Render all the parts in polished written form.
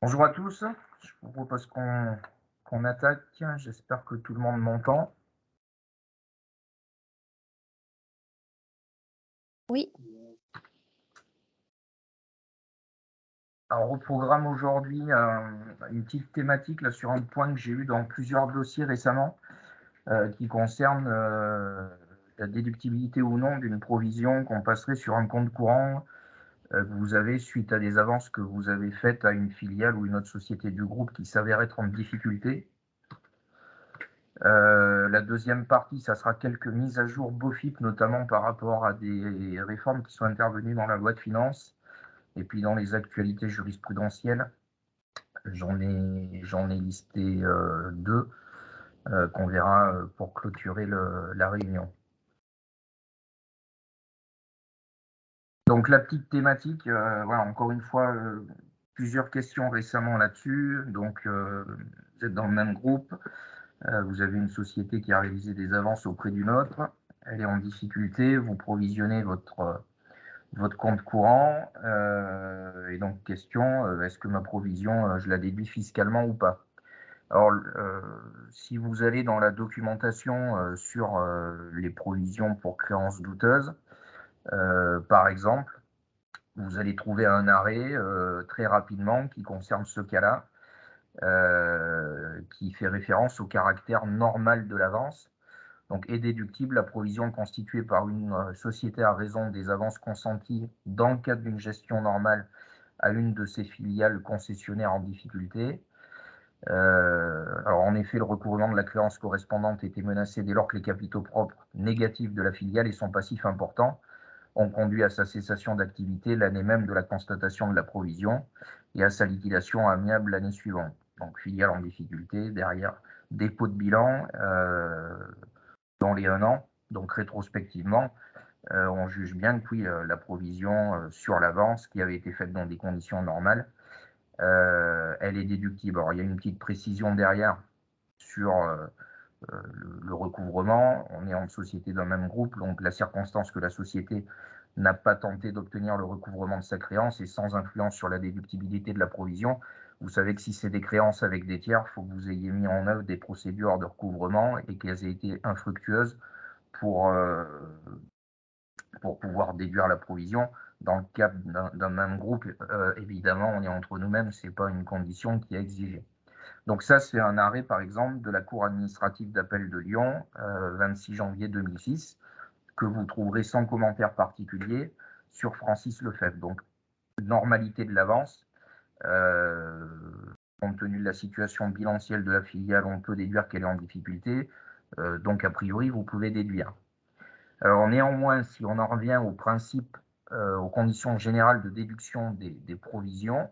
Bonjour à tous, je vous propose qu'on attaque. J'espère que tout le monde m'entend. Oui, Alors, au programme aujourd'hui, une petite thématique là, sur un point que j'ai eu dans plusieurs dossiers récemment, qui concerne la déductibilité ou non d'une provision qu'on passerait sur un compte courant que vous avez suite à des avances que vous avez faites à une filiale ou une autre société du groupe qui s'avère être en difficulté. La deuxième partie, ça sera quelques mises à jour BOFIP, notamment par rapport à des réformes qui sont intervenues dans la loi de finances et puis dans les actualités jurisprudentielles. J'en ai listé deux qu'on verra pour clôturer la réunion. Donc la petite thématique, voilà, encore une fois, plusieurs questions récemment là-dessus. Donc vous êtes dans le même groupe. Vous avez une société qui a réalisé des avances auprès d'une autre, elle est en difficulté, vous provisionnez votre compte courant, et donc question, est-ce que ma provision, je la déduis fiscalement ou pas? Alors, si vous allez dans la documentation sur les provisions pour créances douteuses, par exemple, vous allez trouver un arrêt très rapidement qui concerne ce cas-là, qui fait référence au caractère normal de l'avance. Donc, est déductible la provision constituée par une société à raison des avances consenties dans le cadre d'une gestion normale à une de ses filiales concessionnaires en difficulté. Alors, en effet, le recouvrement de la créance correspondante était menacé dès lors que les capitaux propres négatifs de la filiale et son passif important ont conduit à sa cessation d'activité l'année même de la constatation de la provision et à sa liquidation amiable l'année suivante. Donc, filiale en difficulté, derrière dépôt de bilan dans les 1 an. Donc, rétrospectivement, on juge bien que oui, la provision sur l'avance qui avait été faite dans des conditions normales, elle est déductible. Alors, il y a une petite précision derrière sur le recouvrement. On est en société d'un même groupe, donc la circonstance que la société n'a pas tenté d'obtenir le recouvrement de sa créance est sans influence sur la déductibilité de la provision. Vous savez que si c'est des créances avec des tiers, il faut que vous ayez mis en œuvre des procédures de recouvrement et qu'elles aient été infructueuses pour, pour pouvoir déduire la provision. Dans le cadre d'un même groupe, évidemment, on est entre nous-mêmes, ce n'est pas une condition qui est exigée. Donc ça, c'est un arrêt, par exemple, de la Cour administrative d'appel de Lyon, 26 janvier 2006, que vous trouverez sans commentaire particulier sur Francis Lefebvre. Donc, normalité de l'avance. Compte tenu de la situation bilancielle de la filiale, on peut déduire qu'elle est en difficulté. Donc, a priori, vous pouvez déduire. Alors, néanmoins, si on en revient au principe, aux conditions générales de déduction des provisions,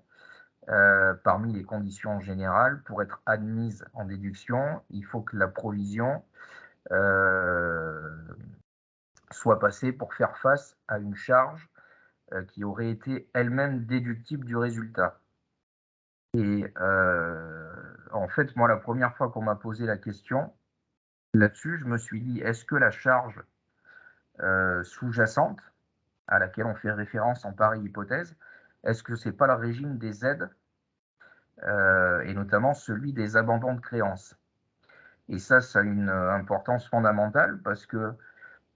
parmi les conditions générales, pour être admise en déduction, il faut que la provision soit passée pour faire face à une charge qui aurait été elle-même déductible du résultat. Et en fait, moi, la première fois qu'on m'a posé la question là-dessus, je me suis dit, est-ce que la charge sous-jacente, à laquelle on fait référence en pareille hypothèse, est-ce que ce n'est pas le régime des aides, et notamment celui des abandons de créances? Et ça a une importance fondamentale parce que,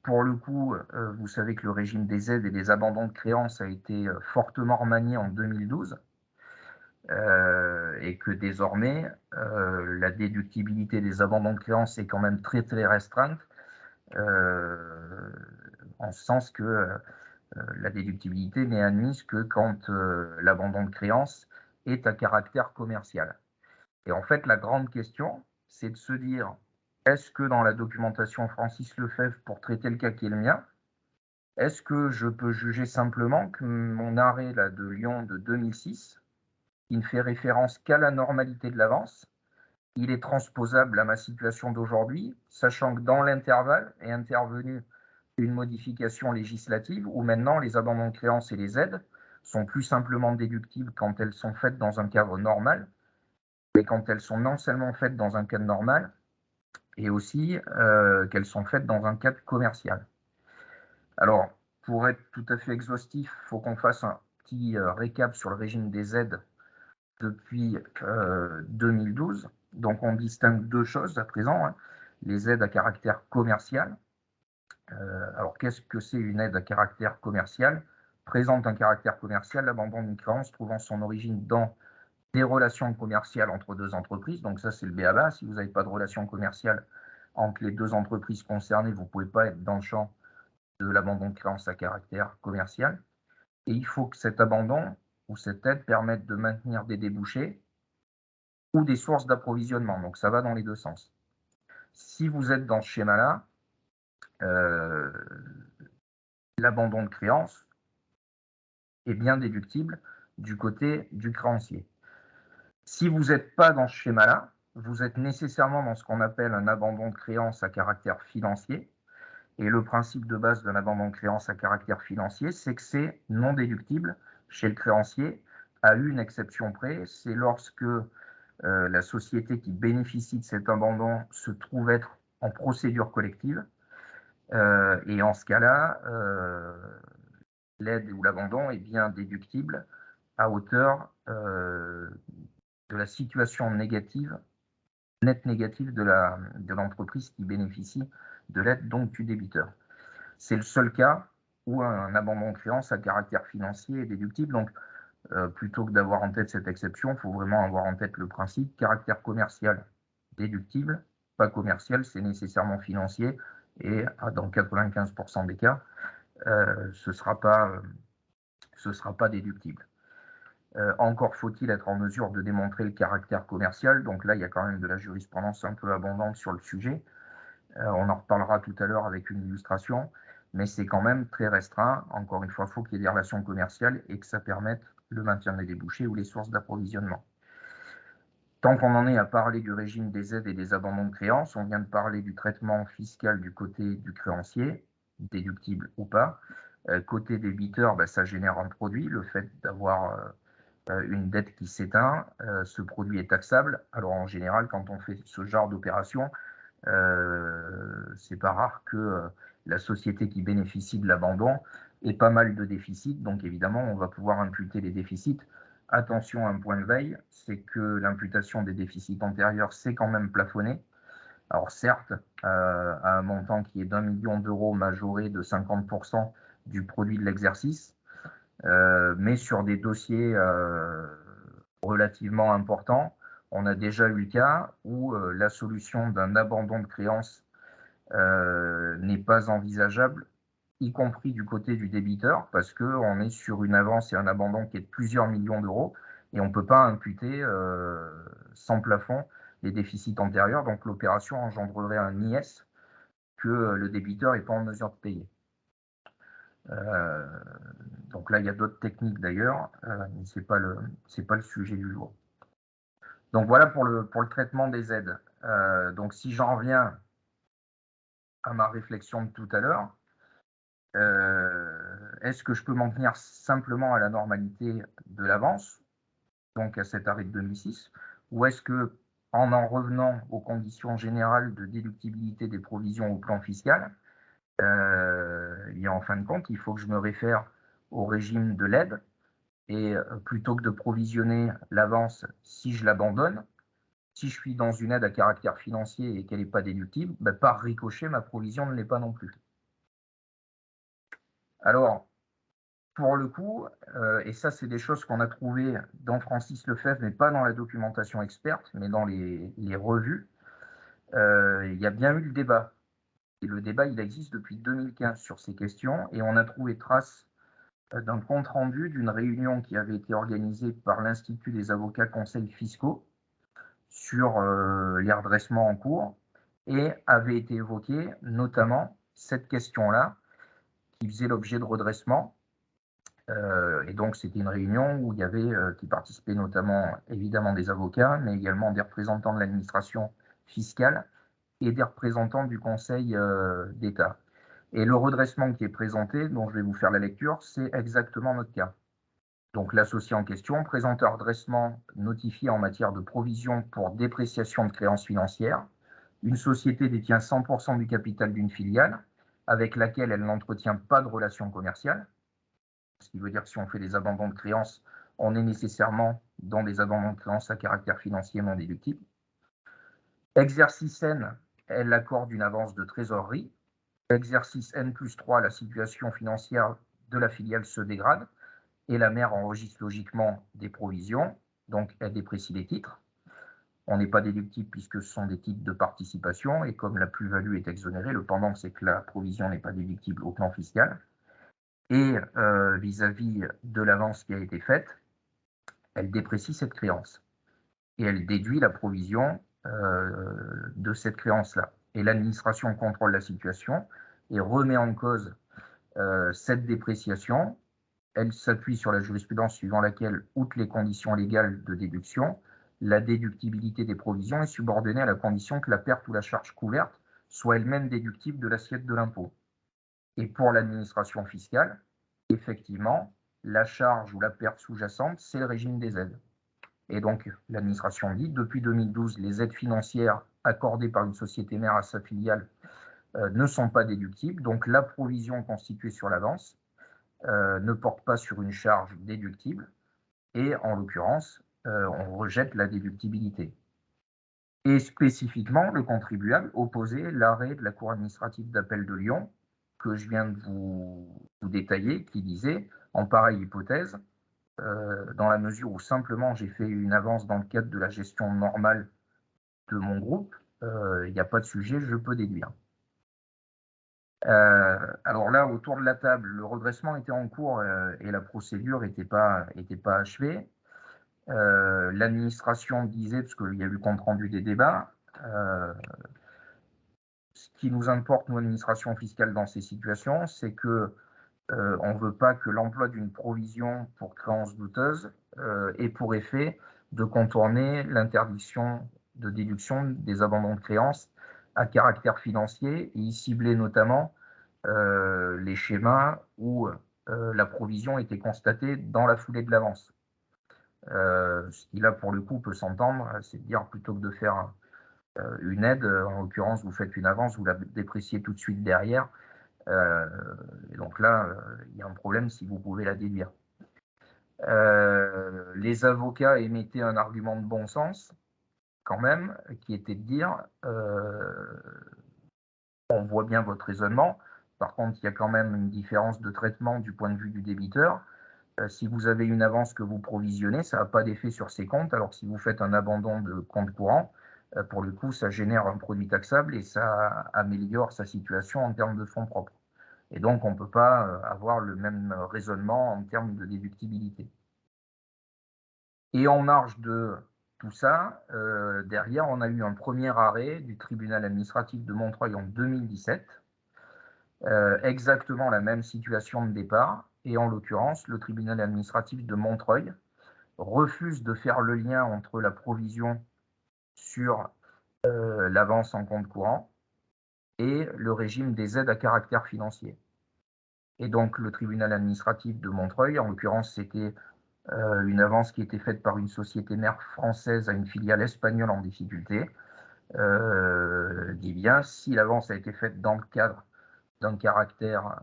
pour le coup, vous savez que le régime des aides et des abandons de créances a été fortement remanié en 2012, et que désormais, la déductibilité des abandons de créances est quand même très, très restreinte, en ce sens que la déductibilité n'est admise que quand l'abandon de créance est à caractère commercial. Et en fait, la grande question, c'est de se dire, est-ce que dans la documentation Francis Lefebvre, pour traiter le cas qui est le mien, est-ce que je peux juger simplement que mon arrêt là, de Lyon de 2006, qui ne fait référence qu'à la normalité de l'avance, il est transposable à ma situation d'aujourd'hui, sachant que dans l'intervalle est intervenue une modification législative où maintenant les abandons de créances et les aides sont plus simplement déductibles quand elles sont faites dans un cadre normal, mais quand elles sont non seulement faites dans un cadre normal, et aussi qu'elles sont faites dans un cadre commercial. Alors, pour être tout à fait exhaustif, il faut qu'on fasse un petit récap sur le régime des aides depuis 2012. Donc on distingue deux choses à présent, hein. Les aides à caractère commercial. Alors qu'est-ce que c'est une aide à caractère commercial? Présente un caractère commercial, l'abandon d'une créance trouvant son origine dans des relations commerciales entre deux entreprises. Donc ça, c'est le b.a.-ba. Si vous n'avez pas de relation commerciale entre les deux entreprises concernées, vous ne pouvez pas être dans le champ de l'abandon de créance à caractère commercial. Et il faut que cet abandon ou cette aide permette de maintenir des débouchés ou des sources d'approvisionnement. Donc ça va dans les deux sens. Si vous êtes dans ce schéma-là, l'abandon de créance est bien déductible du côté du créancier. Si vous n'êtes pas dans ce schéma-là, vous êtes nécessairement dans ce qu'on appelle un abandon de créance à caractère financier. Et le principe de base d'un abandon de créance à caractère financier, c'est que c'est non déductible chez le créancier, à une exception près, c'est lorsque la société qui bénéficie de cet abandon se trouve être en procédure collective. Et en ce cas-là, l'aide ou l'abandon est bien déductible à hauteur de la situation négative, nette négative de l'entreprise qui bénéficie de l'aide, donc du débiteur. C'est le seul cas où un abandon de créance à caractère financier est déductible. Donc, plutôt que d'avoir en tête cette exception, il faut vraiment avoir en tête le principe caractère commercial déductible, pas commercial, c'est nécessairement financier. Et dans 95% des cas, ce ne sera pas déductible. Encore faut-il être en mesure de démontrer le caractère commercial. Donc là, il y a quand même de la jurisprudence un peu abondante sur le sujet. On en reparlera tout à l'heure avec une illustration, mais c'est quand même très restreint. Encore une fois, il faut qu'il y ait des relations commerciales et que ça permette le maintien des débouchés ou les sources d'approvisionnement. Tant qu'on en est à parler du régime des aides et des abandons de créances, on vient de parler du traitement fiscal du côté du créancier, déductible ou pas. Côté débiteur, ça génère un produit. Le fait d'avoir une dette qui s'éteint, ce produit est taxable. Alors en général, quand on fait ce genre d'opération, c'est pas rare que la société qui bénéficie de l'abandon ait pas mal de déficits. Donc évidemment, on va pouvoir imputer les déficits. Attention, un point de veille, c'est que l'imputation des déficits antérieurs, c'est quand même plafonné. Alors certes, à un montant qui est d'1 million d'euros majoré de 50% du produit de l'exercice, mais sur des dossiers relativement importants, on a déjà eu le cas où la solution d'un abandon de créance n'est pas envisageable, y compris du côté du débiteur, parce qu'on est sur une avance et un abandon qui est de plusieurs millions d'euros, et on ne peut pas imputer sans plafond les déficits antérieurs. Donc l'opération engendrerait un IS que le débiteur n'est pas en mesure de payer. Donc là, il y a d'autres techniques d'ailleurs, mais ce n'est pas le sujet du jour. Donc voilà pour le traitement des aides. Donc si j'en reviens à ma réflexion de tout à l'heure, est-ce que je peux m'en tenir simplement à la normalité de l'avance, donc à cet arrêt de 2006, ou est-ce que, en revenant aux conditions générales de déductibilité des provisions au plan fiscal, en fin de compte, il faut que je me réfère au régime de l'aide, et plutôt que de provisionner l'avance si je l'abandonne, si je suis dans une aide à caractère financier et qu'elle n'est pas déductible, par ricochet, ma provision ne l'est pas non plus. Alors, pour le coup, et ça c'est des choses qu'on a trouvées dans Francis Lefebvre, mais pas dans la documentation experte, mais dans les revues, il y a bien eu le débat. Et le débat, il existe depuis 2015 sur ces questions, et on a trouvé trace d'un compte-rendu d'une réunion qui avait été organisée par l'Institut des avocats conseils fiscaux sur les redressements en cours, et avait été évoquée notamment cette question-là, qui faisait l'objet de redressement. Et donc, c'était une réunion où il y avait, qui participaient notamment évidemment des avocats, mais également des représentants de l'administration fiscale et des représentants du Conseil d'État. Et le redressement qui est présenté, dont je vais vous faire la lecture, c'est exactement notre cas. Donc, l'associé en question présente un redressement notifié en matière de provision pour dépréciation de créances financières. Une société détient 100% du capital d'une filiale avec laquelle elle n'entretient pas de relation commerciale. Ce qui veut dire que si on fait des abandons de créances, on est nécessairement dont des abandons de créances à caractère financier non déductible. Exercice N, elle accorde une avance de trésorerie. Exercice N+3, la situation financière de la filiale se dégrade et la mère enregistre logiquement des provisions, donc elle déprécie les titres. On n'est pas déductible puisque ce sont des titres de participation et comme la plus-value est exonérée, le pendant c'est que la provision n'est pas déductible au plan fiscal. Et vis-à-vis de l'avance qui a été faite, elle déprécie cette créance et elle déduit la provision de cette créance-là. Et l'administration contrôle la situation et remet en cause cette dépréciation. Elle s'appuie sur la jurisprudence suivant laquelle, outre les conditions légales de déduction, la déductibilité des provisions est subordonnée à la condition que la perte ou la charge couverte soit elle-même déductible de l'assiette de l'impôt. Et pour l'administration fiscale, effectivement, la charge ou la perte sous-jacente, c'est le régime des aides. Et donc, l'administration dit, depuis 2012, les aides financières accordées par une société mère à sa filiale ne sont pas déductibles. Donc, la provision constituée sur l'avance ne porte pas sur une charge déductible. Et en l'occurrence, on rejette la déductibilité. Et spécifiquement, le contribuable opposait l'arrêt de la Cour administrative d'appel de Lyon, que je viens de vous détailler, qui disait, en pareille hypothèse, dans la mesure où simplement j'ai fait une avance dans le cadre de la gestion normale de mon groupe, il n'y a pas de sujet, je peux déduire. Alors là, autour de la table, le redressement était en cours et la procédure n'était pas achevée. L'administration disait, parce qu'il y a eu compte rendu des débats, ce qui nous importe, nous, administration fiscale, dans ces situations, c'est que on ne veut pas que l'emploi d'une provision pour créance douteuse ait pour effet de contourner l'interdiction de déduction des abandons de créances à caractère financier et y cibler notamment les schémas où la provision était constatée dans la foulée de l'avance. Ce qui là, pour le coup, peut s'entendre, c'est de dire plutôt que de faire une aide, en l'occurrence, vous faites une avance, vous la dépréciez tout de suite derrière. Et donc là, il y a un problème si vous pouvez la déduire. Les avocats émettaient un argument de bon sens, quand même, qui était de dire on voit bien votre raisonnement, par contre, il y a quand même une différence de traitement du point de vue du débiteur. Si vous avez une avance que vous provisionnez, ça n'a pas d'effet sur ses comptes, alors que si vous faites un abandon de compte courant, pour le coup, ça génère un produit taxable et ça améliore sa situation en termes de fonds propres. Et donc, on ne peut pas avoir le même raisonnement en termes de déductibilité. Et en marge de tout ça, derrière, on a eu un premier arrêt du tribunal administratif de Montreuil en 2017, exactement la même situation de départ. Et en l'occurrence, le tribunal administratif de Montreuil refuse de faire le lien entre la provision sur l'avance en compte courant et le régime des aides à caractère financier. Et donc, le tribunal administratif de Montreuil, en l'occurrence, c'était une avance qui était faite par une société mère française à une filiale espagnole en difficulté, dit bien, si l'avance a été faite dans le cadre d'un caractère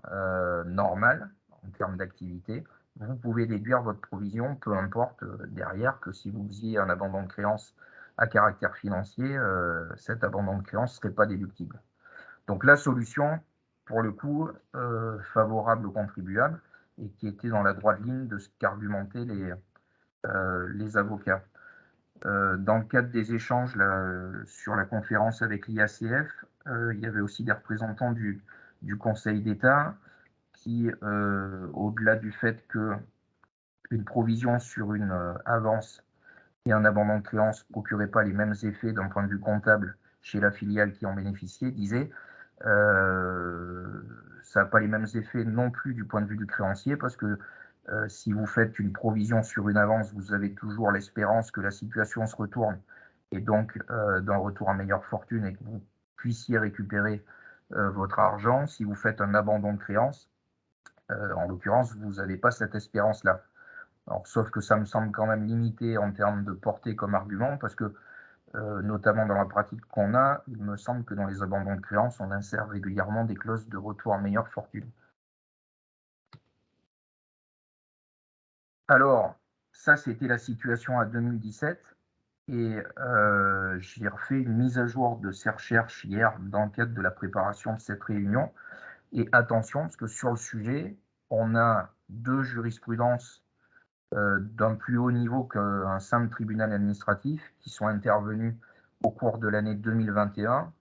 normal, en termes d'activité, vous pouvez déduire votre provision, peu importe derrière que si vous faisiez un abandon de créance à caractère financier, cet abandon de créance ne serait pas déductible. Donc la solution, pour le coup, favorable aux contribuables et qui était dans la droite ligne de ce qu'argumentaient les avocats. Dans le cadre des échanges là, sur la conférence avec l'IACF, il y avait aussi des représentants du Conseil d'État qui, au-delà du fait qu'une provision sur une avance et un abandon de créance ne procuraient pas les mêmes effets d'un point de vue comptable chez la filiale qui en bénéficiait, disait ça n'a pas les mêmes effets non plus du point de vue du créancier parce que si vous faites une provision sur une avance, vous avez toujours l'espérance que la situation se retourne et donc d'un retour à meilleure fortune et que vous puissiez récupérer votre argent. Si vous faites un abandon de créance, en l'occurrence, vous n'avez pas cette espérance-là. Alors, sauf que ça me semble quand même limité en termes de portée comme argument parce que notamment dans la pratique qu'on a, il me semble que dans les abandons de créances, on insère régulièrement des clauses de retour à meilleure fortune. Alors, ça, c'était la situation à 2017. Et j'ai refait une mise à jour de ces recherches hier dans le cadre de la préparation de cette réunion. Et attention, parce que sur le sujet, on a deux jurisprudences d'un plus haut niveau qu'un simple tribunal administratif qui sont intervenus au cours de l'année 2021,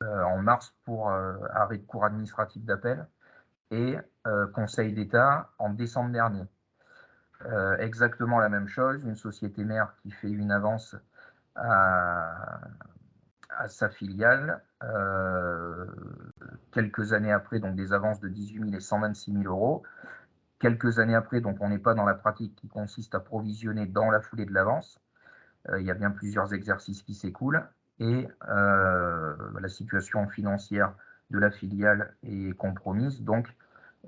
en mars pour arrêt de cour administratif d'appel, et Conseil d'État en décembre dernier. Exactement la même chose, une société mère qui fait une avance à sa filiale, quelques années après, donc des avances de 18 000 et 126 000 euros. Quelques années après, donc on n'est pas dans la pratique qui consiste à provisionner dans la foulée de l'avance. Il y a bien plusieurs exercices qui s'écoulent et la situation financière de la filiale est compromise. Donc,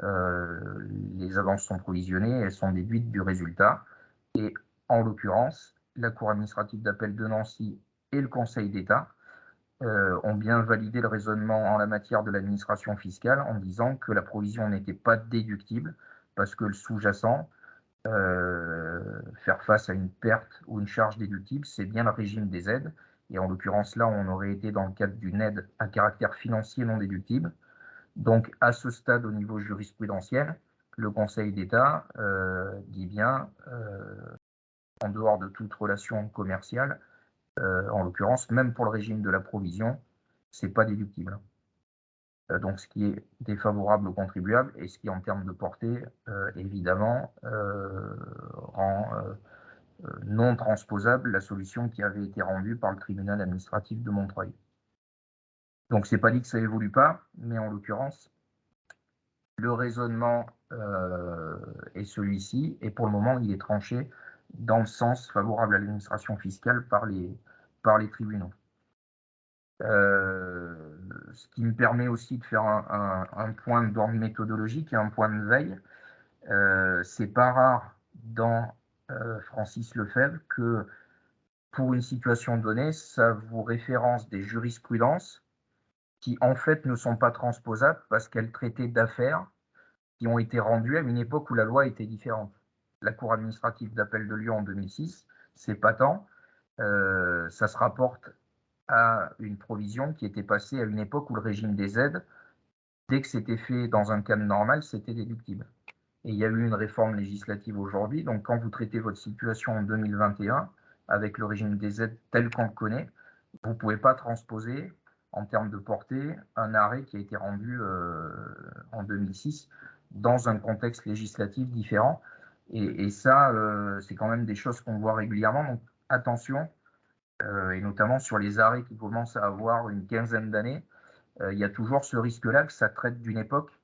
les avances sont provisionnées, elles sont déduites du résultat. Et en l'occurrence, la Cour administrative d'appel de Nancy et le Conseil d'État ont bien validé le raisonnement en la matière de l'administration fiscale en disant que la provision n'était pas déductible parce que le sous-jacent, faire face à une perte ou une charge déductible, c'est bien le régime des aides. Et en l'occurrence, là, on aurait été dans le cadre d'une aide à caractère financier non déductible. Donc, à ce stade, au niveau jurisprudentiel, le Conseil d'État dit bien, en dehors de toute relation commerciale, en l'occurrence, même pour le régime de la provision, c'est pas déductible. Donc, ce qui est défavorable aux contribuables et ce qui, en termes de portée, évidemment, rend non transposable la solution qui avait été rendue par le tribunal administratif de Montreuil. Donc, c'est pas dit que ça évolue pas, mais en l'occurrence, le raisonnement est celui-ci, et pour le moment, il est tranché dans le sens favorable à l'administration fiscale par les tribunaux. Ce qui me permet aussi de faire un point d'ordre méthodologique et un point de veille. C'est pas rare dans Francis Lefebvre que pour une situation donnée, ça vous référence des jurisprudences qui en fait ne sont pas transposables parce qu'elles traitaient d'affaires qui ont été rendues à une époque où la loi était différente. La Cour administrative d'appel de Lyon en 2006, c'est patent, ça se rapporte à une provision qui était passée à une époque où le régime des aides, dès que c'était fait dans un cadre normal, c'était déductible. Et il y a eu une réforme législative aujourd'hui, donc quand vous traitez votre situation en 2021, avec le régime des aides tel qu'on le connaît, vous ne pouvez pas transposer en termes de portée un arrêt qui a été rendu en 2006 dans un contexte législatif différent. Et ça, c'est quand même des choses qu'on voit régulièrement. Donc attention, et notamment sur les arrêts qui commencent à avoir une quinzaine d'années, il y a toujours ce risque-là que ça traite d'une époque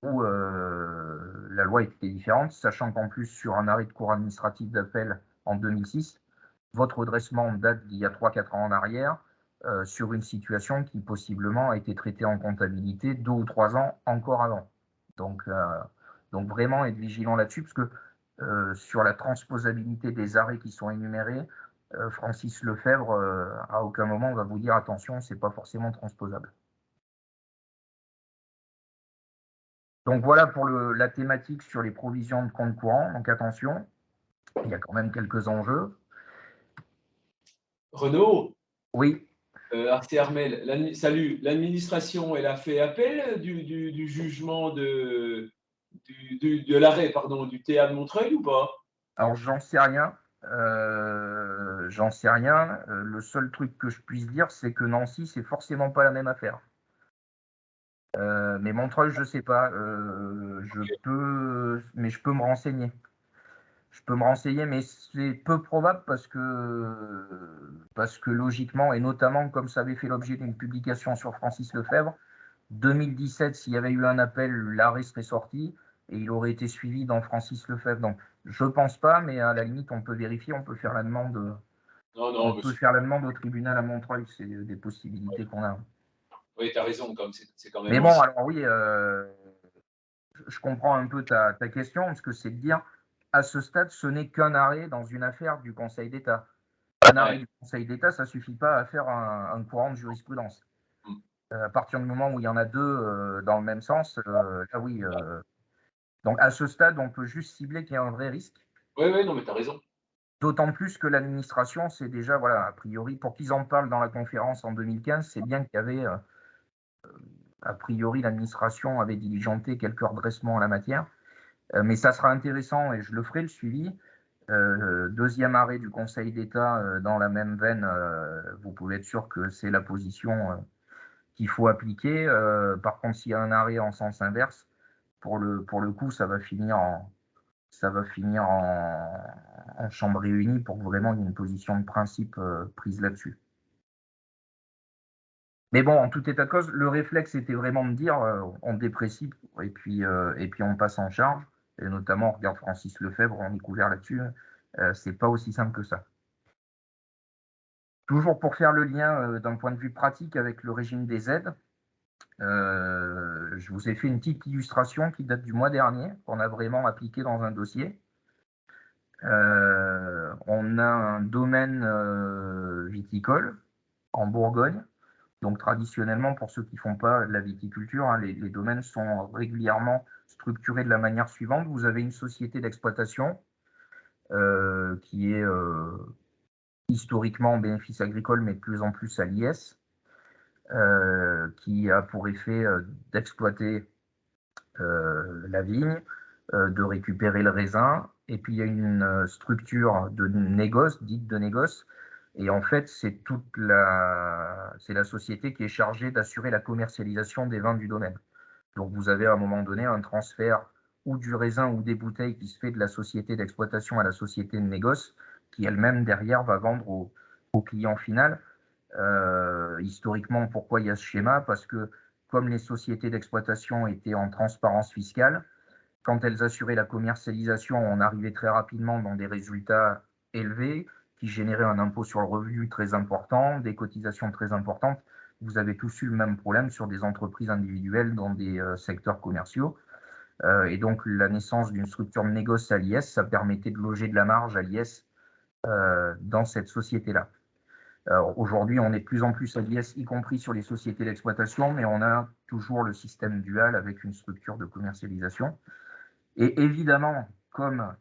où la loi était différente, sachant qu'en plus, sur un arrêt de cour administrative d'appel en 2006, votre redressement date d'il y a 3-4 ans en arrière, sur une situation qui possiblement a été traitée en comptabilité 2 ou 3 ans encore avant. Donc vraiment être vigilant là-dessus, parce que sur la transposabilité des arrêts qui sont énumérés, Francis Lefebvre, à aucun moment, va vous dire attention, c'est pas forcément transposable. Donc voilà pour la thématique sur les provisions de compte courant. Donc attention, il y a quand même quelques enjeux. Renaud, Oui. Arte Armel, salut. L'administration, elle a fait appel du jugement de l'arrêt, pardon, du TA de Montreuil ou pas? Alors j'en sais rien. J'en sais rien. Le seul truc que je puisse dire, c'est que Nancy, c'est forcément pas la même affaire. Mais Montreuil, je sais pas. Mais je peux me renseigner. Je peux me renseigner, mais c'est peu probable parce que logiquement, et notamment comme ça avait fait l'objet d'une publication sur Francis Lefebvre, 2017, s'il y avait eu un appel, l'arrêt serait sorti et il aurait été suivi dans Francis Lefebvre. Donc, je pense pas, mais à la limite, on peut vérifier, on peut faire la demande. Faire la demande au tribunal à Montreuil, c'est des possibilités qu'on a. Oui, tu as raison, comme c'est quand même. Mais bon, alors oui, je comprends un peu ta question, parce que c'est de dire, à ce stade, ce n'est qu'un arrêt dans une affaire du Conseil d'État. Un arrêt du Conseil d'État, ça ne suffit pas à faire un courant de jurisprudence. À partir du moment où il y en a deux dans le même sens, là oui. Donc à ce stade, on peut juste cibler qu'il y a un vrai risque. Oui, non, mais tu as raison. D'autant plus que l'administration, c'est déjà, voilà, a priori, pour qu'ils en parlent dans la conférence en 2015, c'est bien qu'il y avait, a priori, l'administration avait diligenté quelques redressements en la matière. Mais ça sera intéressant et je le ferai le suivi. Deuxième arrêt du Conseil d'État dans la même veine, vous pouvez être sûr que c'est la position qu'il faut appliquer. Par contre, s'il y a un arrêt en sens inverse, pour le coup, ça va finir en chambre réunie pour que vraiment il y ait une position de principe prise là-dessus. Mais bon, en tout état de cause, le réflexe était vraiment de dire on déprécie et puis on passe en charge. Et notamment, on regarde Francis Lefebvre, on est couvert là-dessus. C'est pas aussi simple que ça. Toujours pour faire le lien d'un point de vue pratique avec le régime des aides, je vous ai fait une petite illustration qui date du mois dernier, qu'on a vraiment appliqué dans un dossier. On a un domaine viticole en Bourgogne. Donc traditionnellement, pour ceux qui ne font pas de la viticulture, hein, les domaines sont régulièrement structurés de la manière suivante. Vous avez une société d'exploitation qui est historiquement en bénéfice agricole, mais de plus en plus à l'IS, qui a pour effet d'exploiter la vigne, de récupérer le raisin. Et puis il y a une structure de négoce, dite de négoce. Et en fait, c'est la société qui est chargée d'assurer la commercialisation des vins du domaine. Donc vous avez à un moment donné un transfert ou du raisin ou des bouteilles qui se fait de la société d'exploitation à la société de négoce, qui elle-même derrière va vendre au client final. Historiquement, pourquoi il y a ce schéma? Parce que comme les sociétés d'exploitation étaient en transparence fiscale, quand elles assuraient la commercialisation, on arrivait très rapidement dans des résultats élevés qui généraient un impôt sur le revenu très important, des cotisations très importantes. Vous avez tous eu le même problème sur des entreprises individuelles dans des secteurs commerciaux. Et donc, la naissance d'une structure de négoce à l'IS, ça permettait de loger de la marge à l'IS dans cette société-là. Aujourd'hui, on est de plus en plus à l'IS, y compris sur les sociétés d'exploitation, mais on a toujours le système dual avec une structure de commercialisation. Et évidemment, comme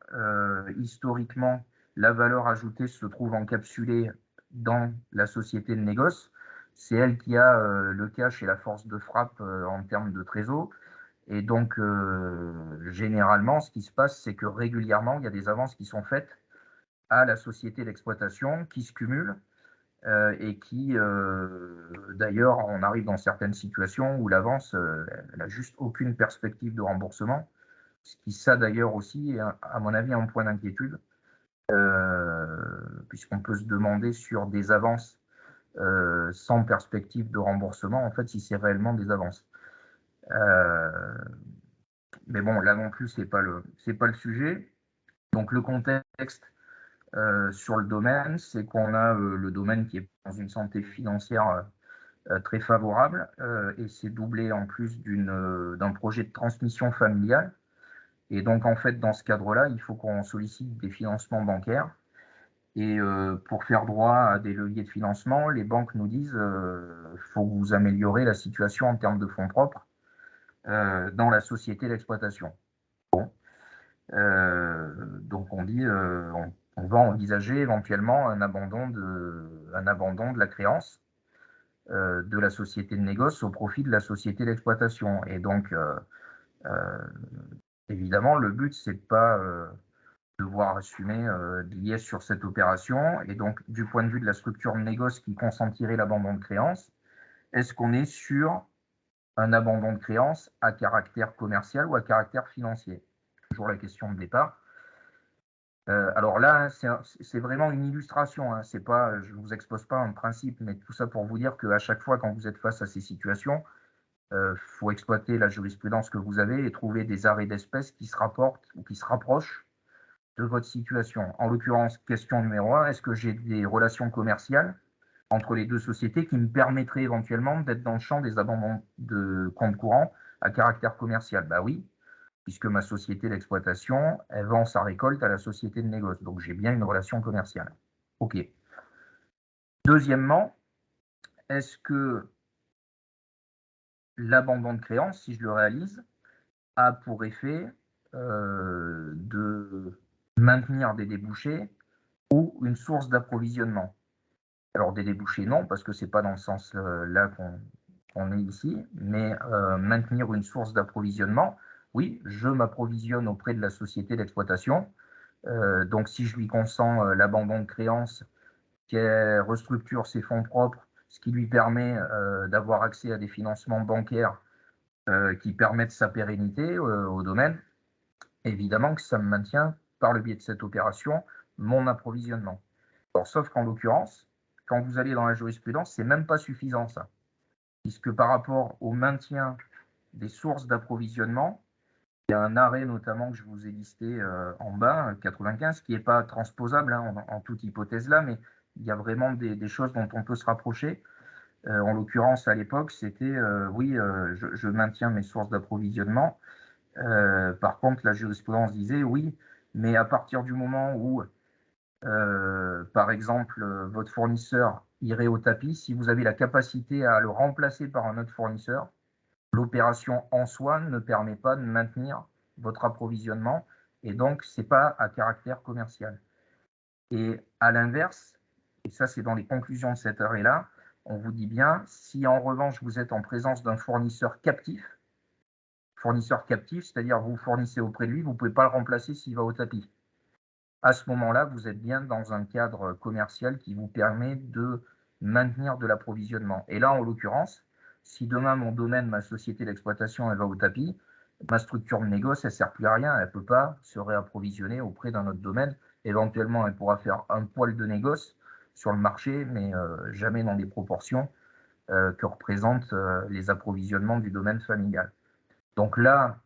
historiquement, la valeur ajoutée se trouve encapsulée dans la société de négoce, c'est elle qui a le cash et la force de frappe en termes de trésor. Et donc, généralement, ce qui se passe, c'est que régulièrement, il y a des avances qui sont faites à la société d'exploitation qui se cumulent et qui, d'ailleurs, on arrive dans certaines situations où l'avance, elle n'a juste aucune perspective de remboursement. Ce qui, ça d'ailleurs aussi, à mon avis, un point d'inquiétude, puisqu'on peut se demander sur des avances sans perspective de remboursement, en fait, si c'est réellement des avances. Mais bon, là non plus, c'est pas le sujet. Donc le contexte sur le domaine, c'est qu'on a le domaine qui est dans une santé financière très favorable et c'est doublé en plus d'un projet de transmission familiale. Et donc, en fait, dans ce cadre-là, il faut qu'on sollicite des financements bancaires. Et pour faire droit à des leviers de financement, les banques nous disent faut que vous améliorez la situation en termes de fonds propres dans la société d'exploitation. Bon. Donc, on dit on va envisager éventuellement un abandon de la créance de la société de négoce au profit de la société d'exploitation. Et donc, évidemment, le but, c'est de pas devoir assumer de l'IS sur cette opération. Et donc, du point de vue de la structure de négoce qui consentirait l'abandon de créance, est-ce qu'on est sur un abandon de créance à caractère commercial ou à caractère financier? Toujours la question de départ. Alors là, c'est vraiment une illustration. Hein. C'est pas, je ne vous expose pas un principe, mais tout ça pour vous dire qu'à chaque fois, quand vous êtes face à ces situations, faut exploiter la jurisprudence que vous avez et trouver des arrêts d'espèces qui se rapportent ou qui se rapprochent de votre situation. En l'occurrence, question numéro 1, est-ce que j'ai des relations commerciales entre les deux sociétés qui me permettraient éventuellement d'être dans le champ des abandons de compte courant à caractère commercial? Bah oui, puisque ma société d'exploitation, elle vend sa récolte à la société de négoce. Donc j'ai bien une relation commerciale. OK. Deuxièmement, est-ce que l'abandon de créance, si je le réalise, a pour effet de maintenir des débouchés ou une source d'approvisionnement. Alors des débouchés, non, parce que ce n'est pas dans le sens là qu'on est ici, mais maintenir une source d'approvisionnement, oui, je m'approvisionne auprès de la société d'exploitation. Donc si je lui consens l'abandon de créances, qu'elle restructure ses fonds propres, ce qui lui permet d'avoir accès à des financements bancaires qui permettent sa pérennité au domaine, évidemment que ça me maintient, par le biais de cette opération, mon approvisionnement. Alors, sauf qu'en l'occurrence, quand vous allez dans la jurisprudence, c'est même pas suffisant ça, puisque par rapport au maintien des sources d'approvisionnement, il y a un arrêt notamment que je vous ai listé en bas, 95, qui n'est pas transposable hein, en toute hypothèse là, mais il y a vraiment des choses dont on peut se rapprocher. En l'occurrence, à l'époque, c'était oui, je maintiens mes sources d'approvisionnement. Par contre, la jurisprudence disait oui, mais à partir du moment où par exemple, votre fournisseur irait au tapis, si vous avez la capacité à le remplacer par un autre fournisseur, l'opération en soi ne permet pas de maintenir votre approvisionnement et donc ce n'est pas à caractère commercial. Et à l'inverse, et ça c'est dans les conclusions de cet arrêt-là, on vous dit bien, si en revanche vous êtes en présence d'un fournisseur captif, c'est-à-dire vous fournissez auprès de lui, vous ne pouvez pas le remplacer s'il va au tapis. À ce moment-là, vous êtes bien dans un cadre commercial qui vous permet de maintenir de l'approvisionnement. Et là, en l'occurrence, si demain mon domaine, ma société d'exploitation, elle va au tapis, ma structure de négoce, elle ne sert plus à rien. Elle ne peut pas se réapprovisionner auprès d'un autre domaine. Éventuellement, elle pourra faire un poil de négoce sur le marché, mais jamais dans les proportions que représentent les approvisionnements du domaine familial. Donc là,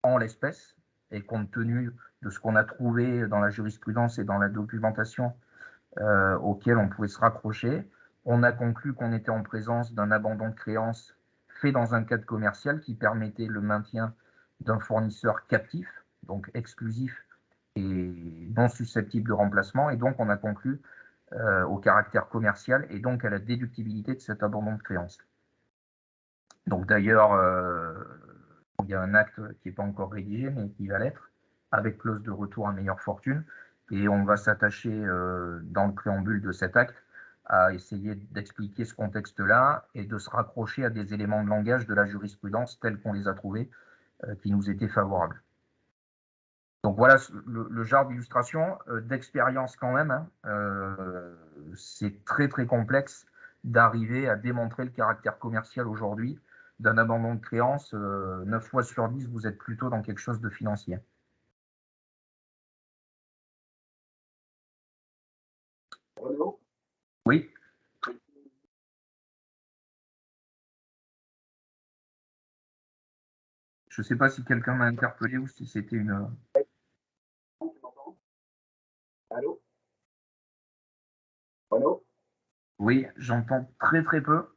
en l'espèce, et compte tenu de ce qu'on a trouvé dans la jurisprudence et dans la documentation auquel on pouvait se raccrocher, on a conclu qu'on était en présence d'un abandon de créance fait dans un cadre commercial qui permettait le maintien d'un fournisseur captif, donc exclusif et non susceptible de remplacement, et donc on a conclu au caractère commercial et donc à la déductibilité de cet abandon de créance. Donc d'ailleurs, il y a un acte qui n'est pas encore rédigé, mais qui va l'être, avec clause de retour à meilleure fortune. Et on va s'attacher, dans le préambule de cet acte, à essayer d'expliquer ce contexte-là et de se raccrocher à des éléments de langage de la jurisprudence tels qu'on les a trouvés, qui nous étaient favorables. Donc voilà le genre d'illustration, d'expérience quand même. Hein, c'est très très complexe d'arriver à démontrer le caractère commercial aujourd'hui d'un abandon de créance. 9 fois sur 10, vous êtes plutôt dans quelque chose de financier. Renaud ? Oui. Je ne sais pas si quelqu'un m'a interpellé ou si c'était une... Allô ? Renaud ? Oui, j'entends très très peu.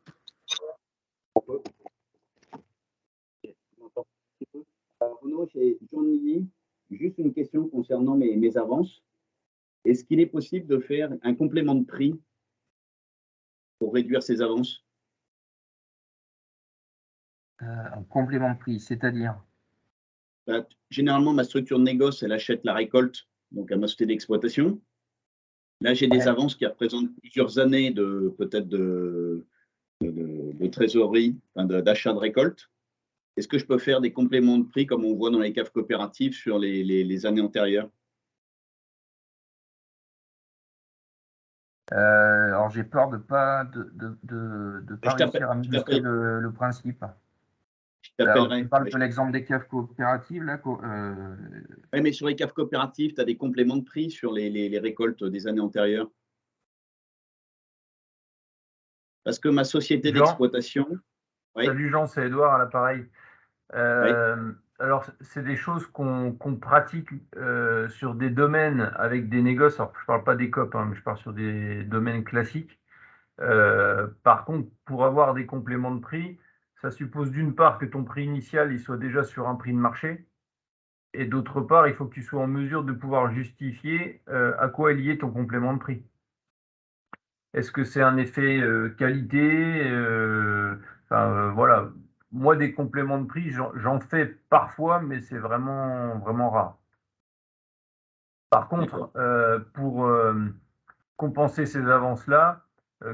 Renaud, c'est Jean Milly. Juste une question concernant mes avances. Est-ce qu'il est possible de faire un complément de prix pour réduire ces avances? Un complément de prix, c'est-à-dire? Généralement, ma structure de négoce, elle achète la récolte donc à ma société d'exploitation. Là, j'ai des avances qui représentent plusieurs années de peut-être de trésorerie, enfin d'achat de récolte. Est-ce que je peux faire des compléments de prix comme on voit dans les caves coopératives sur les années antérieures? Alors j'ai peur de pas réussir à m'illustrer le principe. Je t'appellerai. Tu parles de l'exemple des caves coopératives là. Oui, mais sur les caves coopératives, tu as des compléments de prix sur les récoltes des années antérieures. Parce que ma société d'exploitation. Oui. Salut Jean, c'est Edouard à l'appareil. Oui. Alors, c'est des choses qu'on pratique sur des domaines avec des négoces. Alors, je ne parle pas des COP, hein, mais je parle sur des domaines classiques. Par contre, pour avoir des compléments de prix, ça suppose d'une part que ton prix initial il soit déjà sur un prix de marché. Et d'autre part, il faut que tu sois en mesure de pouvoir justifier à quoi est lié ton complément de prix. Est-ce que c'est un effet qualité voilà. Moi, des compléments de prix, j'en fais parfois, mais c'est vraiment, vraiment rare. Par contre, pour compenser ces avances-là,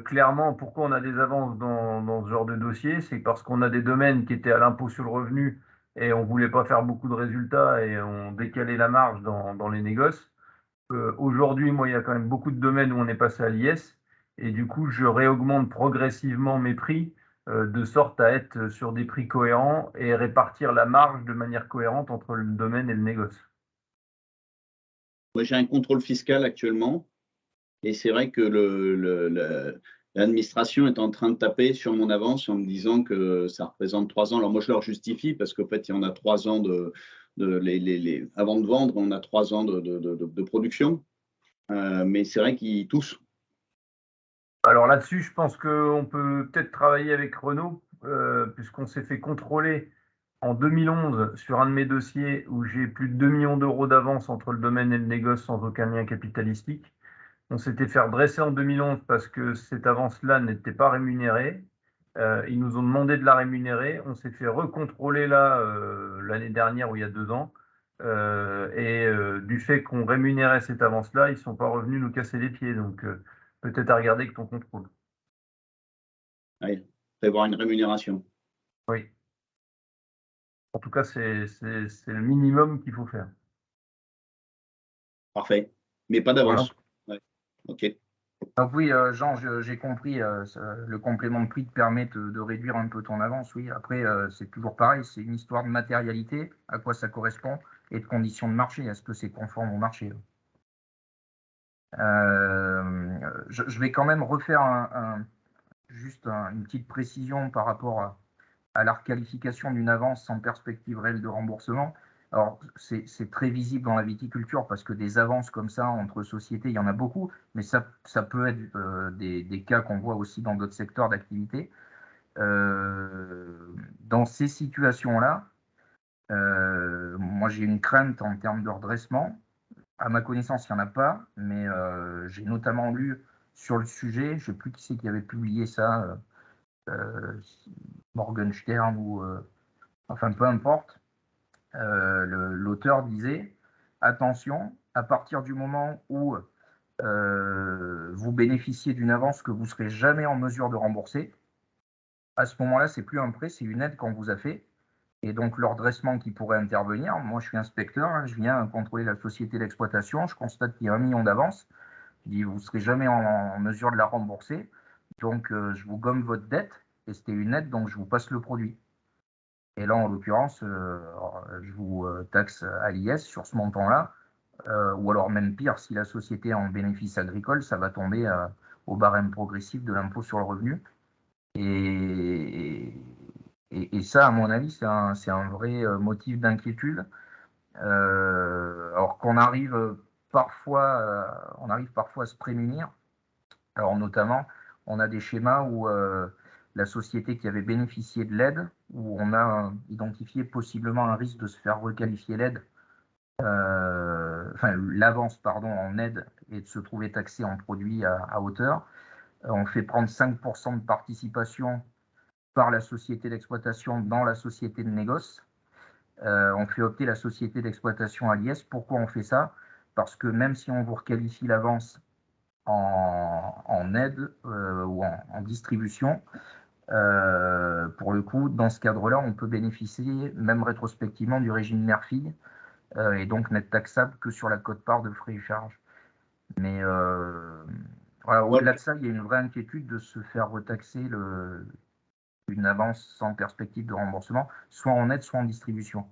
clairement, pourquoi on a des avances dans ce genre de dossier? C'est parce qu'on a des domaines qui étaient à l'impôt sur le revenu et on ne voulait pas faire beaucoup de résultats et on décalait la marge dans les négoces. Aujourd'hui, moi, il y a quand même beaucoup de domaines où on est passé à l'IS et du coup, je réaugmente progressivement mes prix de sorte à être sur des prix cohérents et répartir la marge de manière cohérente entre le domaine et le négoce. Moi, j'ai un contrôle fiscal actuellement et c'est vrai que l'administration est en train de taper sur mon avance en me disant que ça représente 3 ans. Alors moi, je leur justifie parce qu'en fait, il y en a 3 ans avant de vendre, on a 3 ans de production. Mais c'est vrai qu'ils toussent. Alors là-dessus, je pense qu'on peut peut-être travailler avec Renault, puisqu'on s'est fait contrôler en 2011 sur un de mes dossiers où j'ai plus de 2 millions d'euros d'avance entre le domaine et le négoce sans aucun lien capitalistique. On s'était fait redresser en 2011 parce que cette avance-là n'était pas rémunérée. Ils nous ont demandé de la rémunérer. On s'est fait recontrôler là l'année dernière ou il y a 2 ans. Du fait qu'on rémunérait cette avance-là, ils ne sont pas revenus nous casser les pieds. Donc peut-être à regarder que ton contrôle. Ouais, prévoir une rémunération. Oui. En tout cas, c'est le minimum qu'il faut faire. Parfait. Mais pas Voilà. d'avance. Ouais. OK. Donc oui, Jean, j'ai compris, le complément de prix te permet de réduire un peu ton avance. Oui, après, c'est toujours pareil, c'est une histoire de matérialité, à quoi ça correspond, et de conditions de marché. Est-ce que c'est conforme au marché? Je vais quand même refaire juste une petite précision par rapport à la requalification d'une avance sans perspective réelle de remboursement. Alors, c'est très visible dans la viticulture parce que des avances comme ça entre sociétés, il y en a beaucoup, mais ça peut être des cas qu'on voit aussi dans d'autres secteurs d'activité. Dans ces situations-là, moi j'ai une crainte en termes de redressement. À ma connaissance, il n'y en a pas, mais j'ai notamment lu sur le sujet, je ne sais plus qui c'est qui avait publié ça, Morgenstern ou enfin peu importe. L'auteur disait attention, à partir du moment où vous bénéficiez d'une avance que vous ne serez jamais en mesure de rembourser, à ce moment-là, c'est plus un prêt, c'est une aide qu'on vous a fait. Et donc, le redressement qui pourrait intervenir, moi je suis inspecteur, hein, je viens contrôler la société d'exploitation, je constate qu'il y a 1 million d'avance, je dis vous ne serez jamais en mesure de la rembourser, donc je vous gomme votre dette, et c'était une aide, donc je vous passe le produit. Et là, en l'occurrence, je vous taxe à l'IS sur ce montant-là, ou alors même pire, si la société est en bénéfice agricole, ça va tomber au barème progressif de l'impôt sur le revenu. Et ça, à mon avis, c'est un vrai motif d'inquiétude. Alors qu'on arrive parfois à se prémunir. Alors notamment, on a des schémas où la société qui avait bénéficié de l'aide, où on a identifié possiblement un risque de se faire requalifier l'aide, enfin l'avance pardon en aide et de se trouver taxé en produit à hauteur. On fait prendre 5% de participation par la société d'exploitation dans la société de négoce. On fait opter la société d'exploitation à l'IS. Pourquoi on fait ça? Parce que même si on vous requalifie l'avance en aide ou en distribution, pour le coup, dans ce cadre-là, on peut bénéficier, même rétrospectivement, du régime mère-fille, et donc n'être taxable que sur la quote-part de frais et charges. Mais voilà, au-delà de ça, il y a une vraie inquiétude de se faire retaxer une avance sans perspective de remboursement, soit en aide, soit en distribution.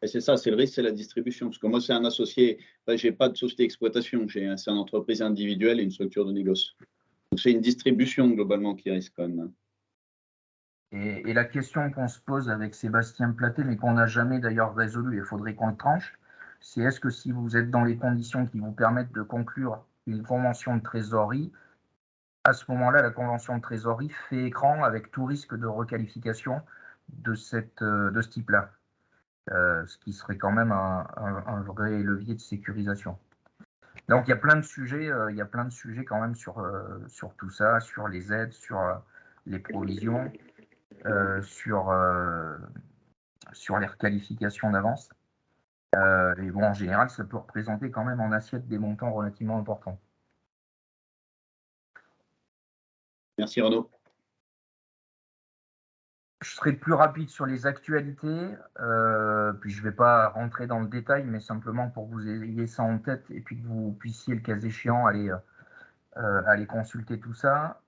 Et c'est ça, c'est le risque, c'est la distribution. Parce que moi, c'est un associé, je n'ai pas de société d'exploitation, c'est une entreprise individuelle et une structure de négoce. Donc c'est une distribution globalement qui risque quand même. Et la question qu'on se pose avec Sébastien Platé, mais qu'on n'a jamais d'ailleurs résolu, il faudrait qu'on le tranche, c'est est-ce que si vous êtes dans les conditions qui vous permettent de conclure une convention de trésorerie, à ce moment-là, la convention de trésorerie fait écran avec tout risque de requalification de ce type-là, ce qui serait quand même un vrai levier de sécurisation. Donc il y a plein de sujets, quand même sur tout ça, sur les aides, sur les provisions, sur les requalifications d'avance. Et bon, en général, ça peut représenter quand même en assiette des montants relativement importants. Merci Renaud. Je serai plus rapide sur les actualités, puis je ne vais pas rentrer dans le détail, mais simplement pour que vous ayez ça en tête et puis que vous puissiez, le cas échéant, aller consulter tout ça.